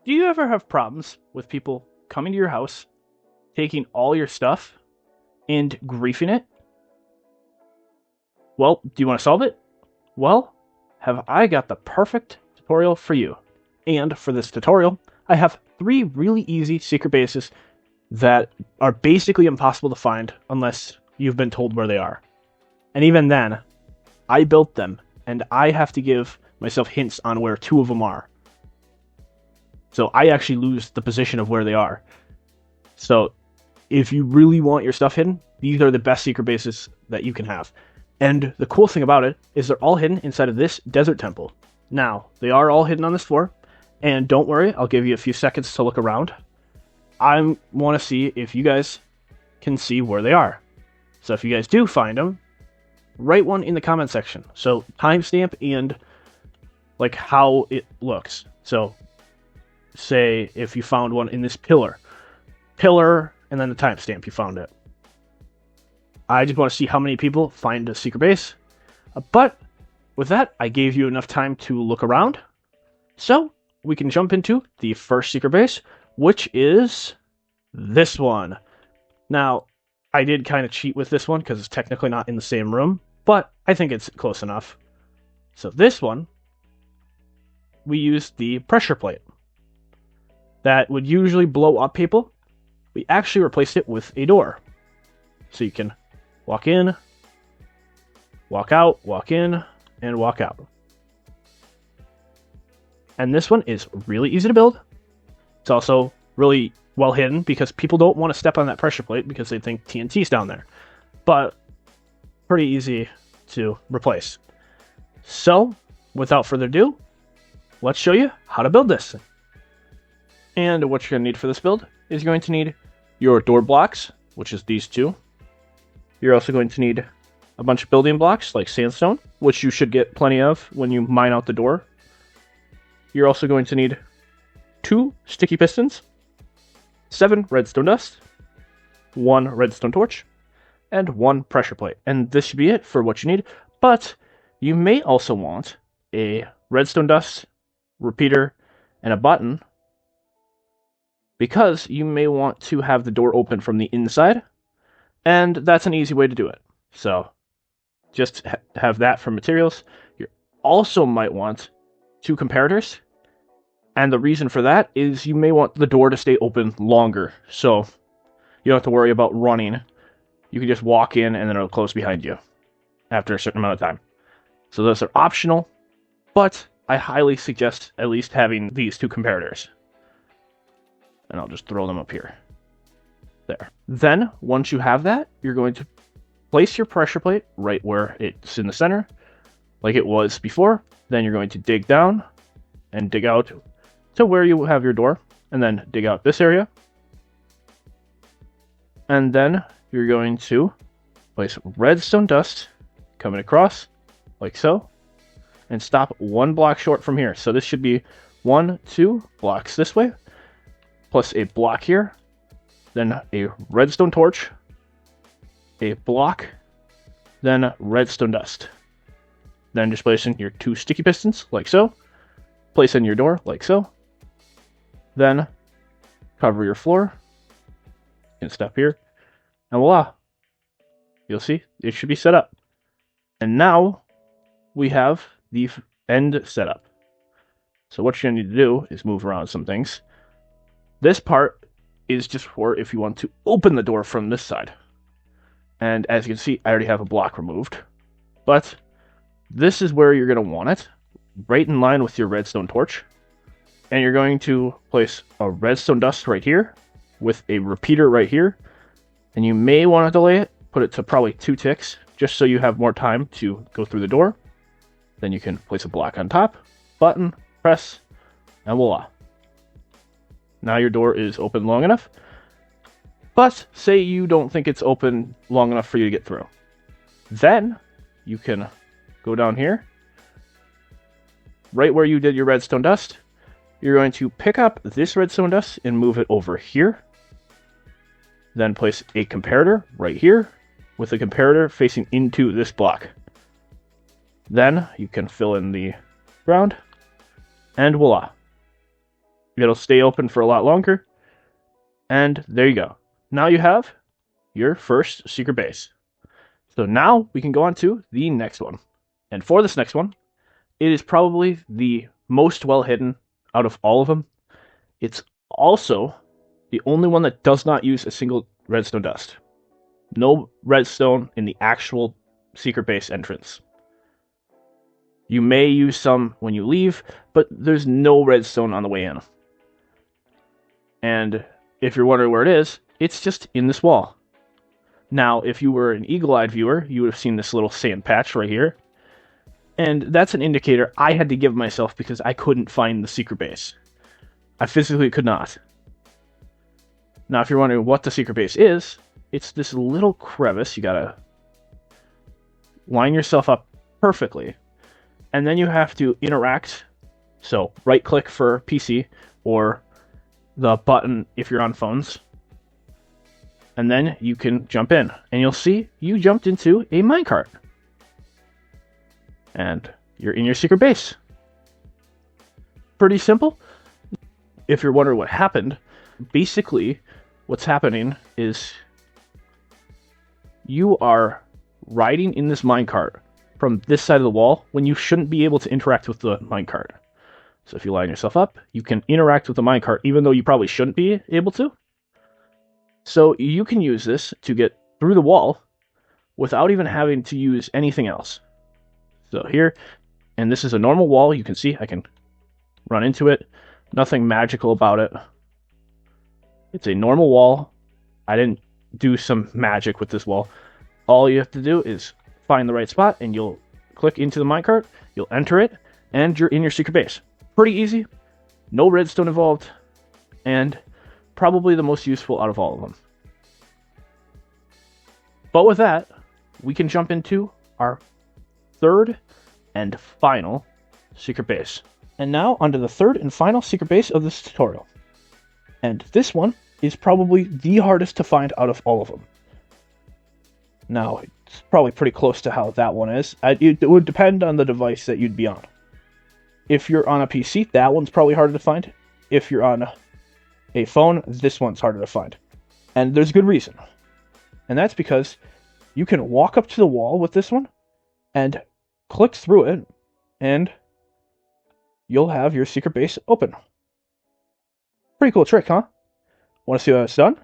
Do you ever have problems with people coming to your house, taking all your stuff, and griefing it? Well, do you want to solve it? Well, have I got the perfect tutorial for you. And for this tutorial, I have 3 really easy secret bases that are basically impossible to find unless you've been told where they are. And even then, I built them, and I have to give myself hints on where 2 of them are. So I actually lose the position of where they are. So if you really want your stuff hidden, these are the best secret bases that you can have. And the cool thing about it is they're all hidden inside of this desert temple. Now, they are all hidden on this floor, and don't worry, I'll give you a few seconds to look around. I want to see if you guys can see where they are. So if you guys do find them, write one in the comment section. So timestamp and like how it looks. So say if you found one in this pillar, and then the timestamp you found it. I just want to see how many people find a secret base. But with that, I gave you enough time to look around. So we can jump into the first secret base, which is this one. Now, I did kind of cheat with this one because it's technically not in the same room, but I think it's close enough. So this one, we used the pressure plate that would usually blow up people. We actually replaced it with a door. So you can walk in, walk out, walk in, and walk out. And this one is really easy to build. It's also really well hidden because people don't want to step on that pressure plate because they think TNT's down there. But pretty easy to replace. So, without further ado, let's show you how to build this. And what you're going to need for this build is you're going to need your door blocks, which is these 2. You're also going to need a bunch of building blocks like sandstone, which you should get plenty of when you mine out the door. You're also going to need 2 sticky pistons, 7 redstone dust, 1 redstone torch, and 1 pressure plate. And this should be it for what you need, but you may also want a redstone dust, repeater, and a button, because you may want to have the door open from the inside, and that's an easy way to do it. So just have that for materials. You also might want 2 comparators, and the reason for that is you may want the door to stay open longer, so you don't have to worry about running. You can just walk in and then it'll close behind you after a certain amount of time. So those are optional, but I highly suggest at least having these 2 comparators. And I'll just throw them up here. There. Then, once you have that, you're going to place your pressure plate right where it's in the center, like it was before. Then you're going to dig down and dig out to where you have your door, and then dig out this area. And then you're going to place redstone dust coming across, like so, and stop 1 block short from here. So this should be 1, 2 blocks this way, plus a block here, then a redstone torch, a block, then redstone dust. Then just place in your 2 sticky pistons, like so. Place in your door, like so. Then cover your floor, and step here, and voila. You'll see, it should be set up. And now, we have the end setup. So what you're going to need to do is move around some things. This part is just for if you want to open the door from this side. And as you can see, I already have a block removed. But this is where you're going to want it, right in line with your redstone torch. And you're going to place a redstone dust right here, with a repeater right here. And you may want to delay it, put it to probably 2 ticks, just so you have more time to go through the door. Then you can place a block on top, button, press, and voila. Now your door is open long enough. But say you don't think it's open long enough for you to get through. Then you can go down here, right where you did your redstone dust. You're going to pick up this redstone dust and move it over here. Then place a comparator right here, with the comparator facing into this block. Then you can fill in the ground, and voila. It'll stay open for a lot longer. And there you go. Now you have your first secret base. So now we can go on to the next one. And for this next one, it is probably the most well hidden out of all of them. It's also the only one that does not use a single redstone dust. No redstone in the actual secret base entrance. You may use some when you leave, but there's no redstone on the way in. And if you're wondering where it is, it's just in this wall. Now, if you were an eagle-eyed viewer, you would have seen this little sand patch right here. And that's an indicator I had to give myself because I couldn't find the secret base. I physically could not. Now, if you're wondering what the secret base is, it's this little crevice. You gotta line yourself up perfectly. And then you have to interact. So, right-click for PC, or the button if you're on phones. And then you can jump in. And you'll see you jumped into a minecart. And you're in your secret base. Pretty simple. If you're wondering what happened, basically what's happening is you are riding in this minecart from this side of the wall when you shouldn't be able to interact with the minecart. So if you line yourself up, you can interact with the minecart even though you probably shouldn't be able to. So you can use this to get through the wall without even having to use anything else. So here, and this is a normal wall, you can see I can run into it. Nothing magical about it. It's a normal wall. I didn't do some magic with this wall. All you have to do is find the right spot and you'll click into the minecart, you'll enter it, and you're in your secret base. Pretty easy, no redstone involved, and probably the most useful out of all of them. But with that, we can jump into our third and final secret base. And now onto the third and final secret base of this tutorial. And this one is probably the hardest to find out of all of them. Now, it's probably pretty close to how that one is. It would depend on the device that you'd be on. If you're on a PC, that one's probably harder to find. If you're on a phone, this one's harder to find. And there's good reason. And that's because you can walk up to the wall with this one and click through it, and you'll have your secret base open. Pretty cool trick, huh? Want to see how it's done?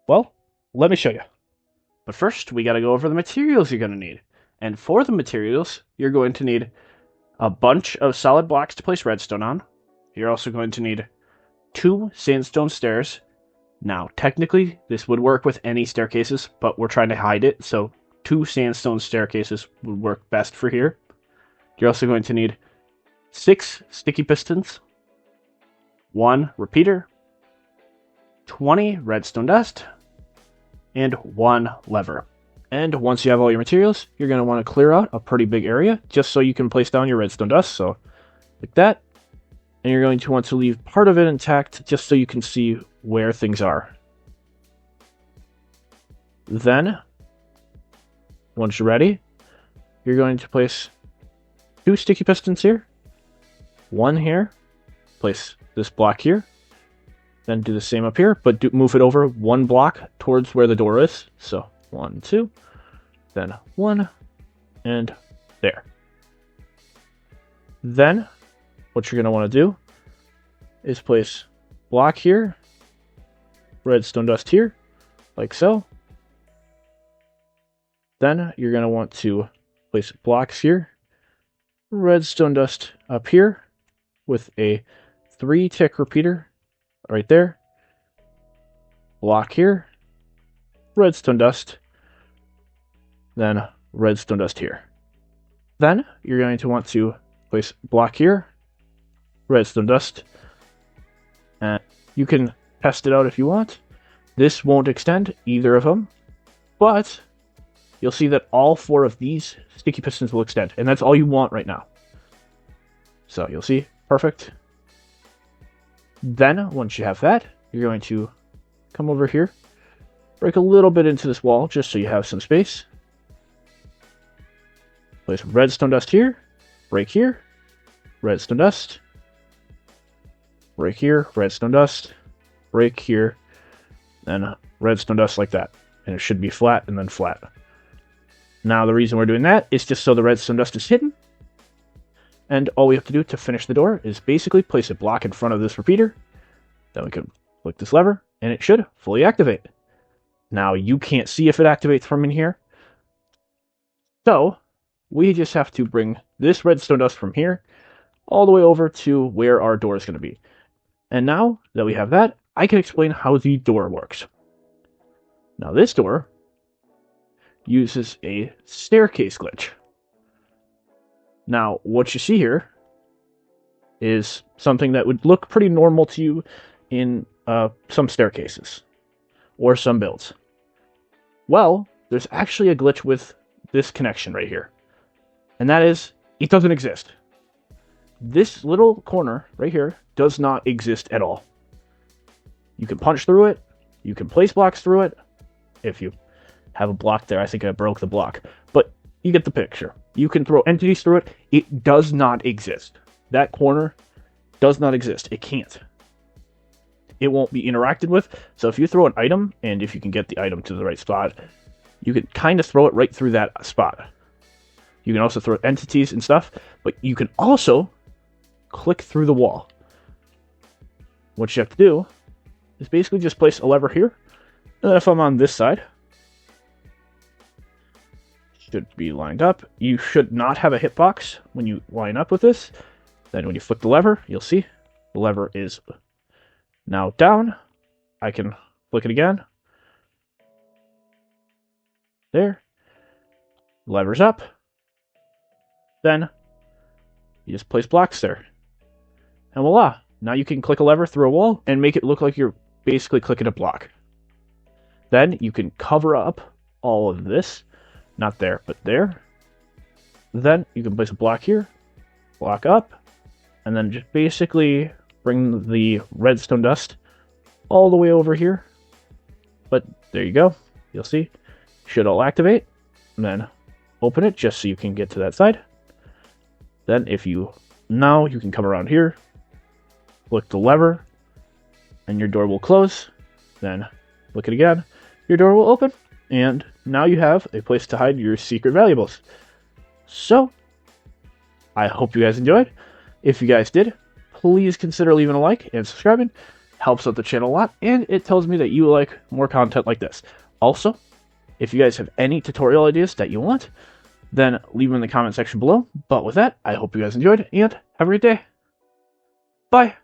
Well, let me show you. But first, we got to go over the materials you're going to need. And for the materials, you're going to need a bunch of solid blocks to place redstone on. You're also going to need 2 sandstone stairs. Now, technically, this would work with any staircases, but we're trying to hide it, so 2 sandstone staircases would work best for here. You're also going to need 6 sticky pistons, 1 repeater, 20 redstone dust, and 1 lever. And once you have all your materials, you're going to want to clear out a pretty big area just so you can place down your redstone dust. So, like that. And you're going to want to leave part of it intact just so you can see where things are. Then, once you're ready, you're going to place 2 sticky pistons here, 1 here, place this block here, then do the same up here, but move it over 1 block towards where the door is. So 1, 2, then 1, and there. Then, what you're going to want to do is place block here, redstone dust here, like so. Then you're going to want to place blocks here, redstone dust up here with a 3-tick repeater right there, block here, redstone dust, then redstone dust here. Then you're going to want to place block here, redstone dust, and you can test it out if you want. This won't extend either of them, but you'll see that all 4 of these sticky pistons will extend, and that's all you want right now. So you'll see, perfect. Then, once you have that, you're going to come over here, break a little bit into this wall just so you have some space. Place redstone dust here, break here, redstone dust, break here, redstone dust, break here, then redstone dust like that. And it should be flat and then flat. Now the reason we're doing that is just so the redstone dust is hidden. And all we have to do to finish the door is basically place a block in front of this repeater. Then we can flick this lever and it should fully activate. Now you can't see if it activates from in here. So we just have to bring this redstone dust from here all the way over to where our door is going to be. And now that we have that, I can explain how the door works. Now this door uses a staircase glitch. Now what you see here is something that would look pretty normal to you in some staircases or some builds. Well, there's actually a glitch with this connection right here. And that is, it doesn't exist. This little corner right here does not exist at all. You can punch through it. You can place blocks through it. If you have a block there, I think I broke the block. But you get the picture. You can throw entities through it. It does not exist. That corner does not exist. It can't. It won't be interacted with. So if you throw an item, and if you can get the item to the right spot, you can kind of throw it right through that spot. You can also throw entities and stuff, but you can also click through the wall. What you have to do is basically just place a lever here, and then if I'm on this side, should be lined up. You should not have a hitbox when you line up with this. Then when you flick the lever, you'll see the lever is now down. I can flick it again. There. Lever's up. Then you just place blocks there. And voila. Now you can click a lever through a wall and make it look like you're basically clicking a block. Then you can cover up all of this. Not there, but there. Then you can place a block here, block up, and then just basically bring the redstone dust all the way over here. But there you go. You'll see. Should all activate. And then open it just so you can get to that side. Then now you can come around here, flick the lever, and your door will close. Then flick it again. Your door will open. And now you have a place to hide your secret valuables. So, I hope you guys enjoyed. If you guys did, please consider leaving a like and subscribing. Helps out the channel a lot, and it tells me that you like more content like this. Also, if you guys have any tutorial ideas that you want, then leave them in the comment section below. But with that, I hope you guys enjoyed, and have a great day. Bye!